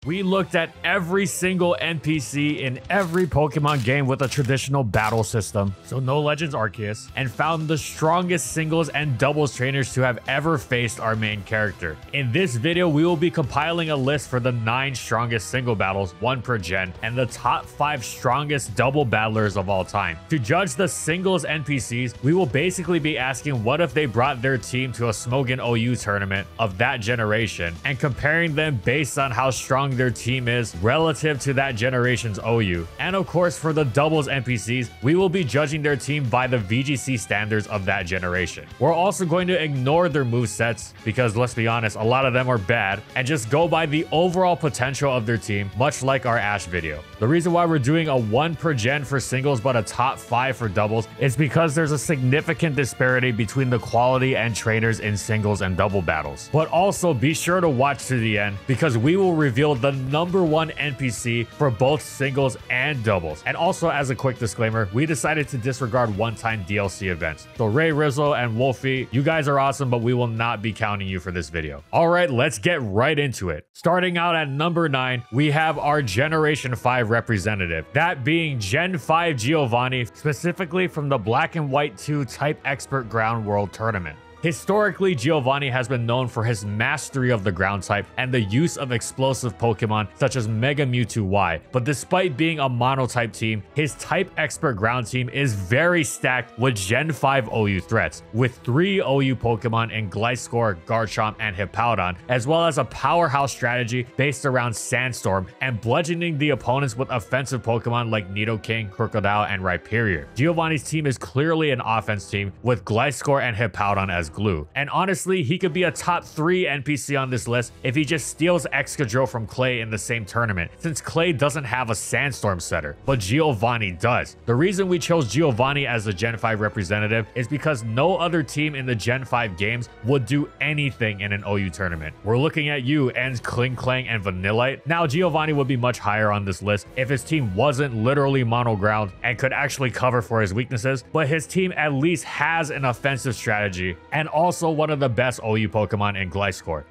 We looked at every single NPC in every Pokemon game with a traditional battle system, so no Legends Arceus, and found the strongest singles and doubles trainers to have ever faced our main character. In this video, we will be compiling a list for the 9 strongest single battles, 1 per gen, and the top 5 strongest double battlers of all time. To judge the singles NPCs, we will basically be asking what if they brought their team to a Smogon OU tournament of that generation, and comparing them based on how strong their team is relative to that generation's OU. And of course, for the doubles NPCs, we will be judging their team by the VGC standards of that generation. We're also going to ignore their movesets because, let's be honest, a lot of them are bad, and just go by the overall potential of their team, much like our Ash video. The reason why we're doing a 1 per gen for singles but a top 5 for doubles is because there's a significant disparity between the quality and trainers in singles and double battles. But also be sure to watch to the end because we will reveal the #1 NPC for both singles and doubles. And also, as a quick disclaimer, we decided to disregard one-time DLC events. So Ray Rizzo and Wolfie, you guys are awesome, but we will not be counting you for this video. All right, let's get right into it. Starting out at number 9, we have our Generation 5 representative, that being Gen 5 Giovanni, specifically from the Black and White 2 Type Expert Ground World Tournament. Historically, Giovanni has been known for his mastery of the ground type and the use of explosive Pokemon such as Mega Mewtwo Y, but despite being a mono-type team, his type expert ground team is very stacked with Gen 5 OU threats, with 3 OU Pokemon in Gliscor, Garchomp, and Hippowdon, as well as a powerhouse strategy based around Sandstorm and bludgeoning the opponents with offensive Pokemon like Nidoking, Crocodile, and Rhyperior. Giovanni's team is clearly an offense team with Gliscor and Hippowdon as glue. And honestly, he could be a top 3 NPC on this list if he just steals Excadrill from Clay in the same tournament, since Clay doesn't have a Sandstorm setter, but Giovanni does. The reason we chose Giovanni as the Gen 5 representative is because no other team in the Gen 5 games would do anything in an OU tournament. We're looking at you and Klinklang and Vanillite. Now, Giovanni would be much higher on this list if his team wasn't literally mono ground and could actually cover for his weaknesses, but his team at least has an offensive strategy and also one of the best OU Pokemon in Gliscor.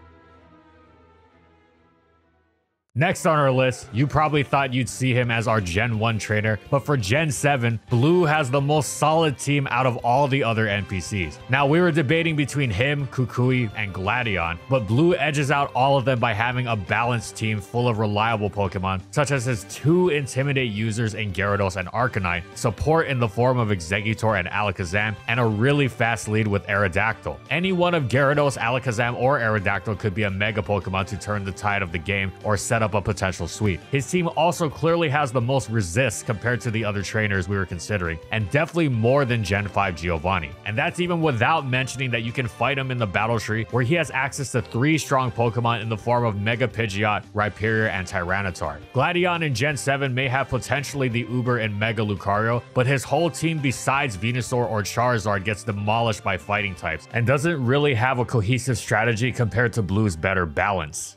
Next on our list, you probably thought you'd see him as our Gen 1 trainer, but for Gen 7, Blue has the most solid team out of all the other NPCs. Now, we were debating between him, Kukui, and Gladion, but Blue edges out all of them by having a balanced team full of reliable Pokemon, such as his 2 Intimidate users in Gyarados and Arcanine, support in the form of Exeggutor and Alakazam, and a really fast lead with Aerodactyl. Any one of Gyarados, Alakazam, or Aerodactyl could be a Mega Pokemon to turn the tide of the game or set up a potential sweep. His team also clearly has the most resist compared to the other trainers we were considering, and definitely more than Gen 5 Giovanni. And that's even without mentioning that you can fight him in the battle tree, where he has access to 3 strong Pokemon in the form of Mega Pidgeot, Rhyperior, and Tyranitar. Gladion in Gen 7 may have potentially the Uber in Mega Lucario, but his whole team besides Venusaur or Charizard gets demolished by fighting types, and doesn't really have a cohesive strategy compared to Blue's better balance.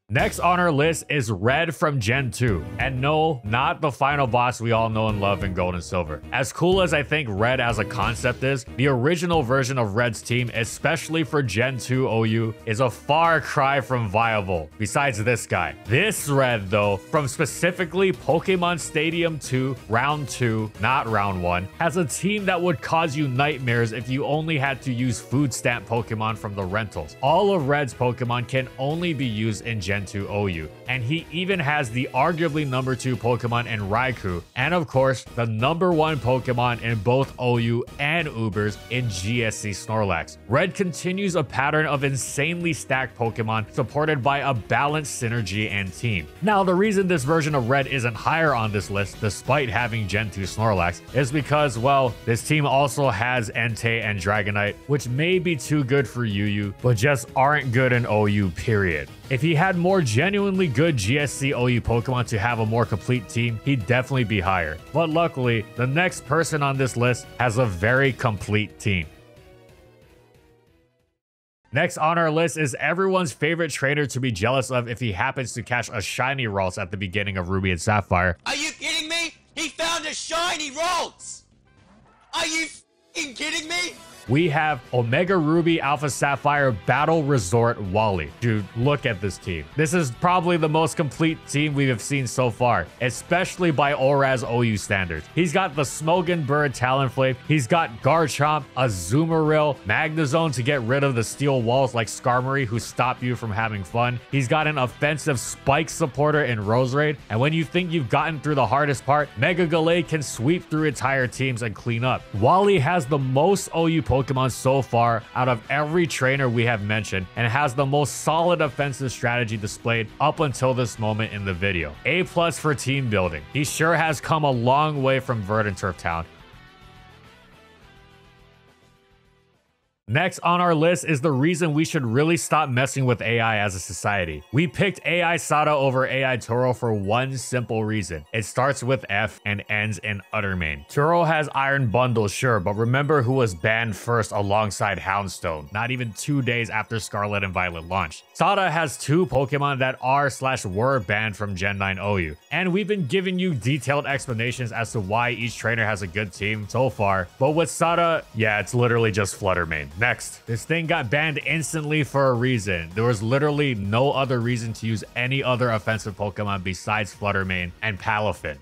Next on our list is Red from Gen 2. And no, not the final boss we all know and love in Gold and Silver. As cool as I think Red as a concept is, the original version of Red's team, especially for Gen 2 OU, is a far cry from viable, besides this guy. This Red, though, from specifically Pokemon Stadium 2, Round 2, not Round 1, has a team that would cause you nightmares if you only had to use food stamp Pokemon from the rentals. All of Red's Pokemon can only be used in Gen 2 OU, and he even has the arguably #2 Pokemon in Raikou, and of course the #1 Pokemon in both OU and Ubers in GSC Snorlax. Red continues a pattern of insanely stacked Pokemon supported by a balanced synergy and team. Now, the reason this version of Red isn't higher on this list despite having Gen 2 Snorlax is because, well, this team also has Entei and Dragonite, which may be too good for UU, but just aren't good in OU, period. If he had more genuinely good GSC OU Pokemon to have a more complete team, he'd definitely be higher. But luckily, the next person on this list has a very complete team. Next on our list is everyone's favorite trainer to be jealous of if he happens to catch a shiny Ralts at the beginning of Ruby and Sapphire. Are you kidding me? He found a shiny Ralts! Are you f***ing kidding me? we have Omega Ruby Alpha Sapphire Battle Resort Wally. Dude, look at this team. This is probably the most complete team we have seen so far, especially by ORAS OU standards. He's got the Smogan Bird Talonflame. He's got Garchomp, Azumarill, Magnezone to get rid of the steel walls like Skarmory who stop you from having fun. He's got an offensive Spike supporter in Roserade. And when you think you've gotten through the hardest part, Mega Gallade can sweep through entire teams and clean up. Wally has the most OU Pokemon so far out of every trainer we have mentioned and has the most solid offensive strategy displayed up until this moment in the video. A+ for team building. He sure has come a long way from Verdant Turf Town. Next on our list is the reason we should really stop messing with AI as a society. We picked AI Sada over AI Turo for one simple reason. It starts with F and ends in Uttermane. Turo has Iron Bundle, sure, but remember who was banned first alongside Houndstone, not even 2 days after Scarlet and Violet launched. Sada has 2 Pokemon that are/were banned from Gen 9 OU, and we've been giving you detailed explanations as to why each trainer has a good team so far, but with Sada, yeah, it's literally just Fluttermane. Next, this thing got banned instantly for a reason. There was literally no other reason to use any other offensive Pokemon besides Fluttermane and Palafin.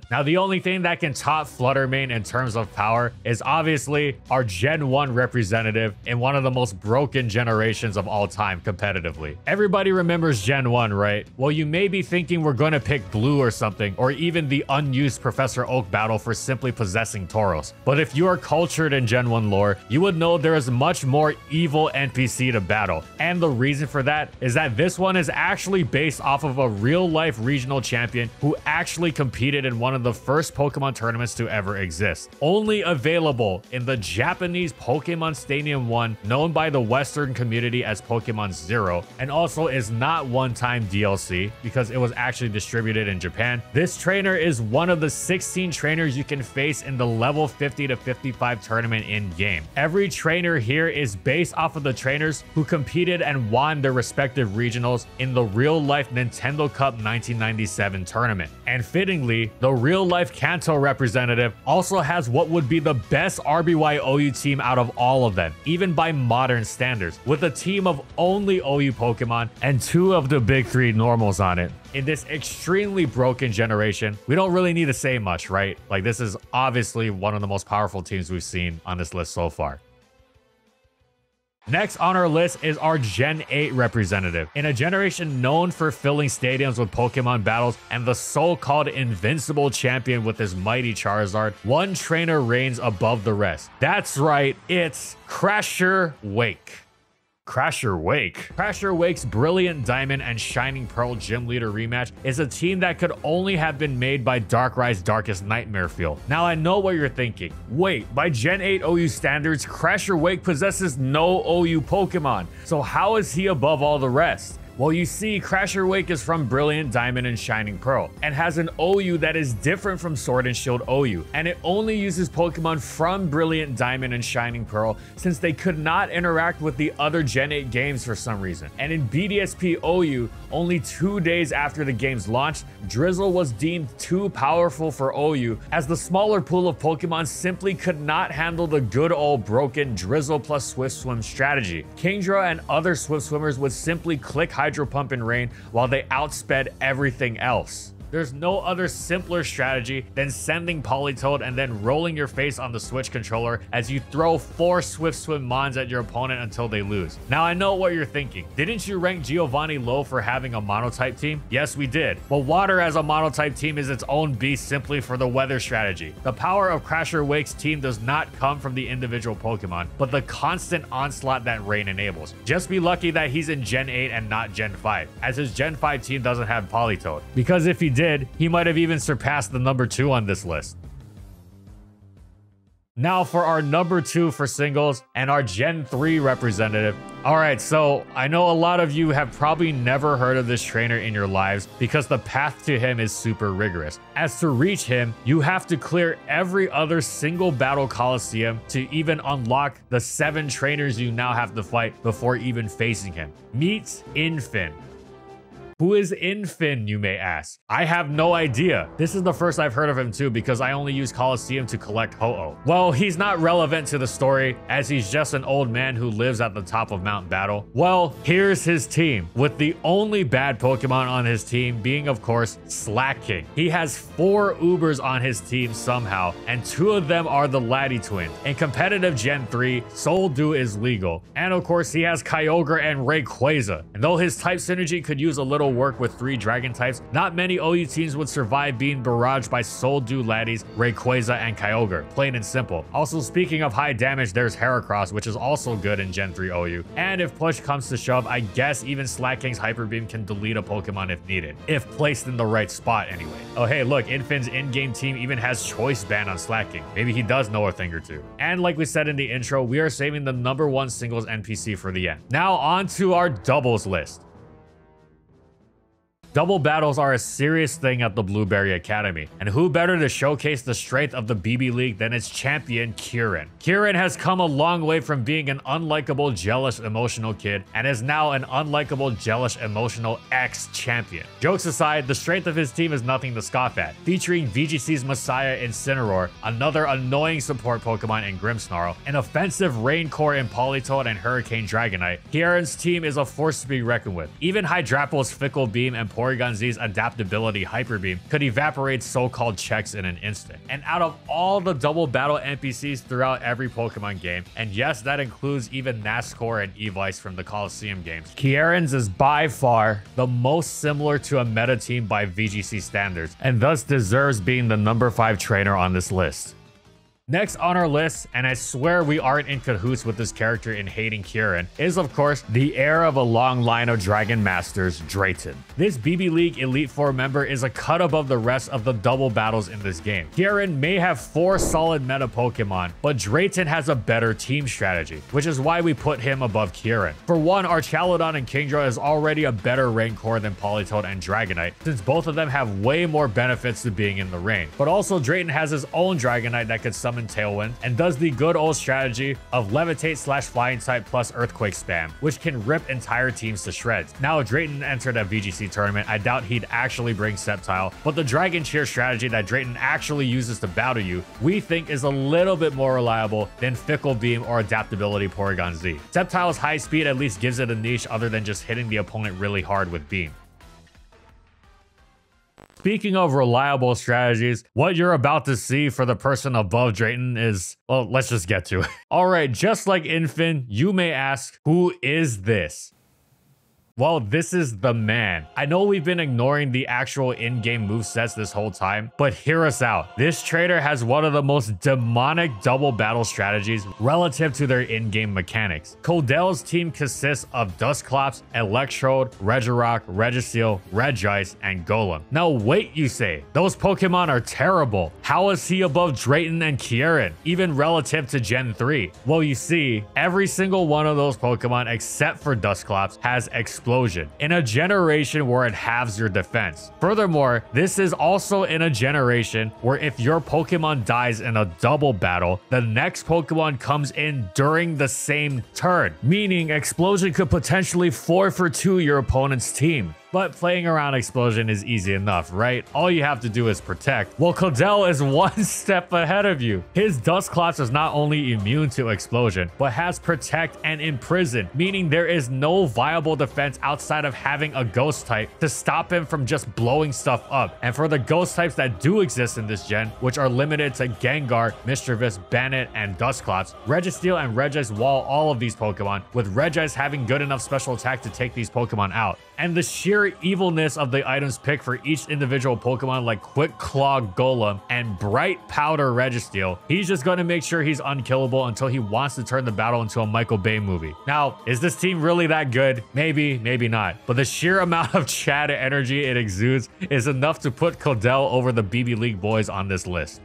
Now, the only thing that can top Fluttermane in terms of power is obviously our Gen 1 representative in one of the most broken generations of all time competitively. Everybody remembers Gen 1, right? Well, you may be thinking we're going to pick Blue or something, or even the unused Professor Oak battle for simply possessing Tauros. But if you are cultured in Gen 1 lore, you would know there is much more evil NPC to battle. And the reason for that is that this one is actually based off of a real-life regional champion who actually competed in one of the first Pokemon tournaments to ever exist. Only available in the Japanese Pokemon Stadium 1, known by the Western community as Pokemon Zero, and also is not one-time DLC because it was actually distributed in Japan. This trainer is one of the 16 trainers you can face in the level 50 to 55 tournament in-game. Every trainer here is based off of the trainers who competed and won their respective regionals in the real-life Nintendo Cup 1997 tournament. And fittingly, the real-life Kanto representative also has what would be the best RBY OU team out of all of them, even by modern standards, with a team of only OU Pokemon and 2 of the big 3 normals on it. In this extremely broken generation, we don't really need to say much, right? Like, this is obviously one of the most powerful teams we've seen on this list so far. Next on our list is our Gen 8 representative. In a generation known for filling stadiums with Pokemon battles and the so-called invincible champion with his mighty Charizard, one trainer reigns above the rest. That's right, it's Crasher Wake. Crasher Wake. Crasher Wake's Brilliant Diamond and Shining Pearl Gym Leader rematch is a team that could only have been made by Darkrai's Darkest Nightmare Field. Now, I know what you're thinking. Wait, by Gen 8 OU standards, Crasher Wake possesses no OU Pokemon. So how is he above all the rest? Well, you see, Crasher Wake is from Brilliant Diamond and Shining Pearl and has an OU that is different from Sword and Shield OU, and it only uses Pokemon from Brilliant Diamond and Shining Pearl since they could not interact with the other Gen 8 games for some reason. And in BDSP OU, only 2 days after the game's launch, Drizzle was deemed too powerful for OU as the smaller pool of Pokemon simply could not handle the good old broken Drizzle plus Swift Swim strategy. Kingdra and other Swift Swimmers would simply click Hydro Pump and Rain while they outsped everything else. There's no other simpler strategy than sending Politoed and then rolling your face on the Switch controller as you throw 4 Swift Swim Mons at your opponent until they lose. Now, I know what you're thinking. Didn't you rank Giovanni low for having a monotype team? Yes, we did. But Water as a monotype team is its own beast simply for the weather strategy. The power of Crasher Wake's team does not come from the individual Pokemon, but the constant onslaught that Rain enables. Just be lucky that he's in Gen 8 and not Gen 5, as his Gen 5 team doesn't have Politoed. Because if he did, he might have even surpassed the number 2 on this list. Now for our number 2 for singles and our Gen 3 representative. All right, so I know a lot of you have probably never heard of this trainer in your lives because the path to him is super rigorous. As to reach him, you have to clear every other single battle coliseum to even unlock the 7 trainers you now have to fight before even facing him. Meet Infin. Who is Infin, you may ask? I have no idea. This is the first I've heard of him too, because I only use Coliseum to collect Ho-Oh. Well, he's not relevant to the story, as he's just an old man who lives at the top of Mount Battle. Well, here's his team, with the only bad Pokemon on his team being, of course, Slaking. He has 4 Ubers on his team somehow, and 2 of them are the Laddie twins. In competitive Gen 3, Soldew is legal. And of course, he has Kyogre and Rayquaza. And though his type synergy could use a little work with 3 dragon types, not many OU teams would survive being barraged by Soldew Laddies, Rayquaza, and Kyogre. Plain and simple. Also, speaking of high damage, there's Heracross, which is also good in Gen 3 OU. And if push comes to shove, I guess even Slaking's Hyper Beam can delete a Pokemon if needed. If placed in the right spot anyway. Oh hey, look, Infin's in-game team even has Choice Band on Slaking. Maybe he does know a thing or two. And like we said in the intro, we are saving the #1 singles NPC for the end. Now on to our doubles list. Double battles are a serious thing at the Blueberry Academy, and who better to showcase the strength of the BB League than its champion, Kieran. Kieran has come a long way from being an unlikable, jealous, emotional kid, and is now an unlikable, jealous, emotional ex-champion. Jokes aside, the strength of his team is nothing to scoff at, featuring VGC's Messiah Incineroar, another annoying support Pokemon in Grimmsnarl, an offensive Raincore in Politoed and Hurricane Dragonite. Kieran's team is a force to be reckoned with. Even Hydraple's Fickle Beam and Porygon Z's adaptability Hyper Beam could evaporate so-called checks in an instant. And out of all the double battle NPCs throughout every Pokemon game, and yes, that includes even Nascore and Evice from the Coliseum games, Kieran's is by far the most similar to a meta team by VGC standards, and thus deserves being the #5 trainer on this list. Next on our list, and I swear we aren't in cahoots with this character in hating Kieran, is of course the heir of a long line of Dragon Masters, Drayton. This BB League Elite Four member is a cut above the rest of the double battles in this game. Kieran may have 4 solid meta Pokemon, but Drayton has a better team strategy, which is why we put him above Kieran. For one, Archaludon and Kingdra is already a better Raincore than Politoed and Dragonite, since both of them have way more benefits to being in the rain. But also, Drayton has his own Dragonite that could summon Tailwind, and does the good old strategy of Levitate/Flying type plus Earthquake spam, which can rip entire teams to shreds. Now, if Drayton entered a VGC tournament, I doubt he'd actually bring Sceptile, but the Dragon Cheer strategy that Drayton actually uses to battle you, we think is a little bit more reliable than Fickle Beam or Adaptability Porygon Z. Sceptile's high speed at least gives it a niche other than just hitting the opponent really hard with Beam. Speaking of reliable strategies, what you're about to see for the person above Drayton is, well, let's just get to it. All right, just like Infin, you may ask, who is this? Well, this is the man. I know we've been ignoring the actual in-game movesets this whole time, but hear us out. This trader has one of the most demonic double battle strategies relative to their in-game mechanics. Codel's team consists of Dusclops, Electrode, Regirock, Registeel, Regice, and Golem. Now wait, you say, those Pokemon are terrible. How is he above Drayton and Kieran, even relative to Gen 3? Well, you see, every single one of those Pokemon except for Dusclops has Explosion in a generation where it halves your defense. Furthermore, this is also in a generation where if your Pokemon dies in a double battle, the next Pokemon comes in during the same turn, meaning Explosion could potentially 4-for-2 your opponent's team. But playing around Explosion is easy enough, right? All you have to do is protect. Well, Codel is one step ahead of you. His Dusclops is not only immune to Explosion, but has Protect and Imprison, meaning there is no viable defense outside of having a Ghost type to stop him from just blowing stuff up. And for the Ghost types that do exist in this gen, which are limited to Gengar, Mischievous, Bandit, and Dusclops, Registeel and Regice wall all of these Pokemon, with Regice having good enough special attack to take these Pokemon out. And the sheer evilness of the items picked for each individual Pokemon like Quick Claw Golem and Bright Powder Registeel, he's just going to make sure he's unkillable until he wants to turn the battle into a Michael Bay movie. Now, is this team really that good? Maybe, maybe not. But the sheer amount of Chad energy it exudes is enough to put Codel over the BB League boys on this list.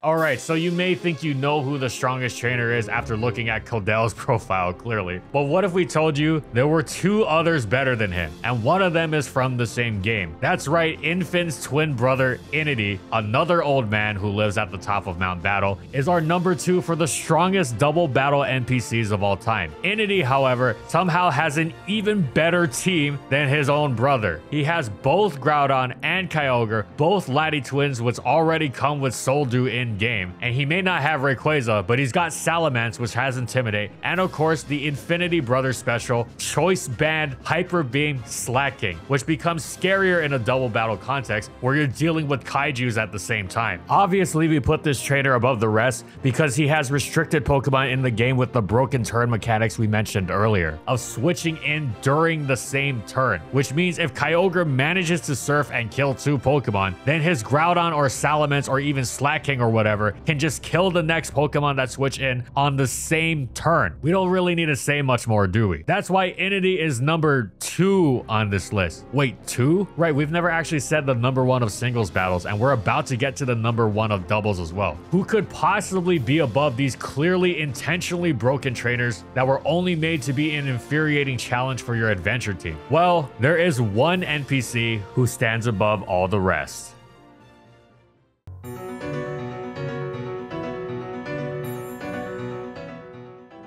Alright, so you may think you know who the strongest trainer is after looking at Codell's profile, clearly. But what if we told you there were 2 others better than him, and one of them is from the same game? That's right, Infin's twin brother, Inity, another old man who lives at the top of Mount Battle, is our number 2 for the strongest double battle NPCs of all time. Inity, however, somehow has an even better team than his own brother. He has both Groudon and Kyogre, both Laddie twins, which already come with Soldew in game, and he may not have Rayquaza, but he's got Salamence, which has Intimidate, and of course the Infinity Brothers special, Choice Band Hyper Beam Slaking, which becomes scarier in a double battle context where you're dealing with kaijus at the same time. Obviously, we put this trainer above the rest because he has restricted Pokemon in the game with the broken turn mechanics we mentioned earlier, of switching in during the same turn, which means if Kyogre manages to surf and kill 2 Pokemon, then his Groudon or Salamence or even Slaking or whatever can just kill the next Pokemon that switch in on the same turn. We don't really need to say much more, do we? That's why Inity is number 2 on this list. Wait, 2? Right, we've never actually said the number 1 of singles battles, and we're about to get to the number 1 of doubles as well. Who could possibly be above these clearly intentionally broken trainers that were only made to be an infuriating challenge for your adventure team? Well, there is one NPC who stands above all the rest.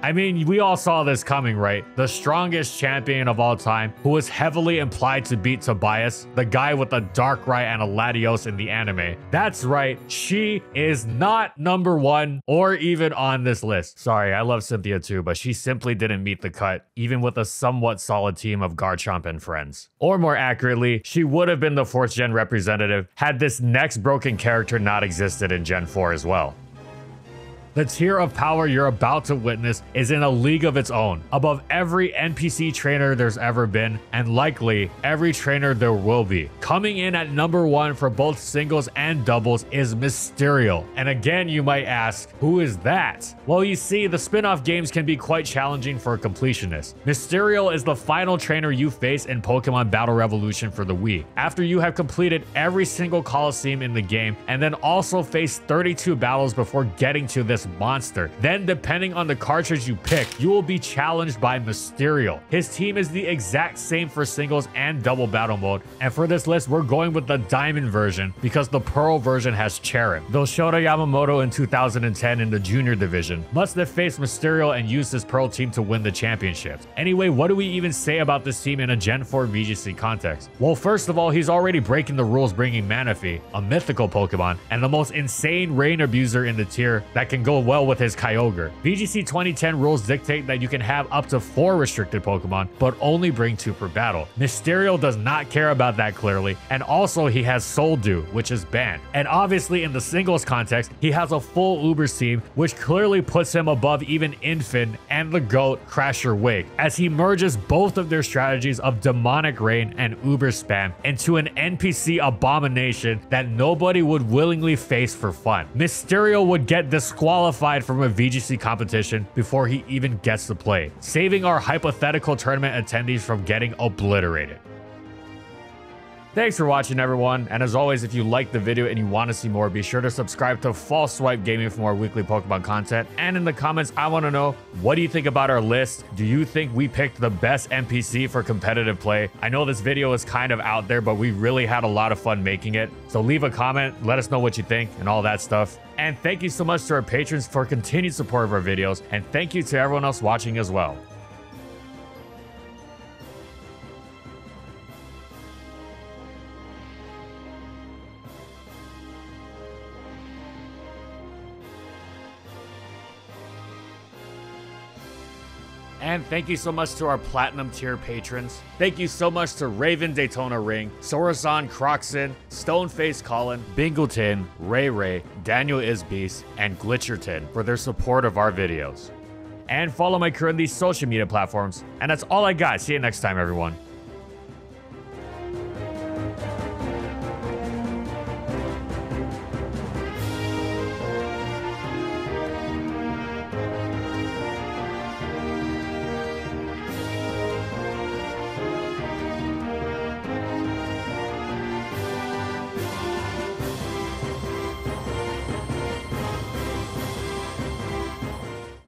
I mean, we all saw this coming, right? The strongest champion of all time, who was heavily implied to beat Tobias, the guy with a Darkrai and a Latios in the anime. That's right, she is not number 1 or even on this list. Sorry, I love Cynthia too, but she simply didn't meet the cut, even with a somewhat solid team of Garchomp and friends. Or more accurately, she would have been the 4th gen representative had this next broken character not existed in Gen 4 as well. The tier of power you're about to witness is in a league of its own, above every NPC trainer there's ever been, and likely every trainer there will be. Coming in at number 1 for both singles and doubles is Mysterio. And again, you might ask, who is that? Well, you see, the spin-off games can be quite challenging for a completionist. Mysterio is the final trainer you face in Pokemon Battle Revolution for the Wii, after you have completed every single Coliseum in the game, and then also face 32 battles before getting to this monster. Then, depending on the cartridge you pick, you will be challenged by Mysterio. His team is the exact same for singles and double battle mode, and for this list, we're going with the Diamond version because the Pearl version has Cherrim. Though Shota Yamamoto in 2010 in the junior division must have faced Mysterio and used his Pearl team to win the championship. Anyway, what do we even say about this team in a Gen 4 VGC context? Well, first of all, he's already breaking the rules bringing Manaphy, a mythical Pokemon, and the most insane rain abuser in the tier that can go well with his Kyogre. VGC 2010 rules dictate that you can have up to 4 restricted Pokemon, but only bring 2 per battle. Mysterio does not care about that clearly, and also he has Soldew, which is banned. And obviously in the singles context, he has a full Ubers team, which clearly puts him above even Infin and the GOAT Crasher Wake, as he merges both of their strategies of Demonic Rain and Uber Spam into an NPC abomination that nobody would willingly face for fun. Mysterio would get disqualified from a VGC competition before he even gets to play, saving our hypothetical tournament attendees from getting obliterated. Thanks for watching, everyone, and as always, if you liked the video and you want to see more, be sure to subscribe to False Swipe Gaming for more weekly Pokemon content. And in the comments, I want to know, what do you think about our list? Do you think we picked the best NPC for competitive play? I know this video is kind of out there, but we really had a lot of fun making it. So leave a comment, let us know what you think and all that stuff. And thank you so much to our patrons for continued support of our videos, and thank you to everyone else watching as well. And thank you so much to our Platinum tier patrons. Thank you so much to Raven Daytona Ring, Sorazan Croxon, Stoneface Colin, Bingleton, Ray, Daniel Isbeast, and Glitcherton for their support of our videos. And follow my crew on these social media platforms. And that's all I got. See you next time, everyone.